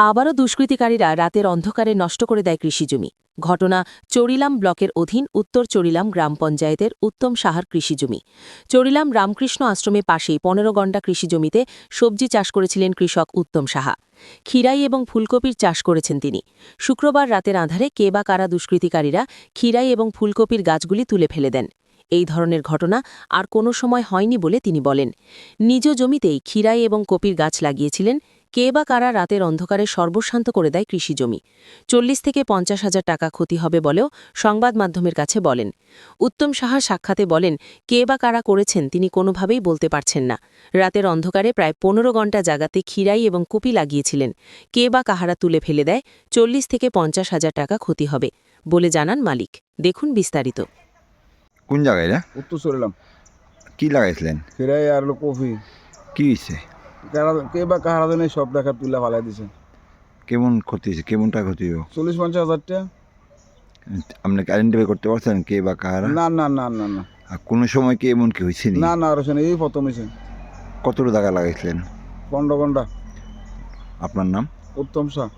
আবারও দুষ্কৃতিকারীরা রাতের অন্ধকারে নষ্ট করে দেয় কৃষিজমি। ঘটনা চরিলাম ব্লকের অধীন উত্তর চরিলাম গ্রাম পঞ্চায়েতের উত্তম সাহার কৃষিজমি। চরিলাম রামকৃষ্ণ আশ্রমের পাশেই ১৫ গন্ডা কৃষিজমিতে সবজি চাষ করেছিলেন কৃষক উত্তম সাহা। খিরাই এবং ফুলকপির চাষ করেছেন তিনি। শুক্রবার রাতের আঁধারে কে বা কারা দুষ্কৃতিকারীরা খিরাই এবং ফুলকপির গাছগুলি তুলে ফেলে দেন। এই ধরনের ঘটনা আর কোনো সময় হয়নি বলে তিনি বলেন। নিজ জমিতেই খিরাই এবং কপির গাছ লাগিয়েছিলেন। কে বা কারা রাতের অন্ধকারে সর্বশান্ত করে দেয় কৃষিজমি। ৪০ থেকে ৫০ হাজার টাকা ক্ষতি হবে বলেও সংবাদ মাধ্যমের কাছে বলেন। উত্তম সাহা সাক্ষাতে বলেন, কে বা কারা করেছেন তিনি কোনোভাবেই বলতে পারছেন না। রাতের অন্ধকারে প্রায় ১৫ ঘণ্টা জাগাতে খিরাই এবং কপি লাগিয়েছিলেন। কে বা কাহারা তুলে ফেলে দেয় ৪০ থেকে ৫০ হাজার টাকা ক্ষতি হবে বলে জানান মালিক। দেখুন বিস্তারিত। কোন জায়গায় রে? উত্তর চলিলাম কি লাগাইছিলেন? ফেরাই আর হলো কফি কি হয়েছে? কে বা কাহারা জানে সব টাকা তুলে ফালাই দিছে। কেমন ক্ষতি হয়েছে? কেমন টাকা ক্ষতি হইব? ৪০-৫০ হাজার টাকা। আপনি আইডেন্টিফাই করতে পারছেন কে বা কারা? না না না না না আর কোনো সময় কি এমন কি হয়েছে না না আরো এই প্রথম হয়েছে। কতটা টাকা লাগাইছিলেন? ১৫ ঘন্টা। আপনার নাম? উত্তম শাহ।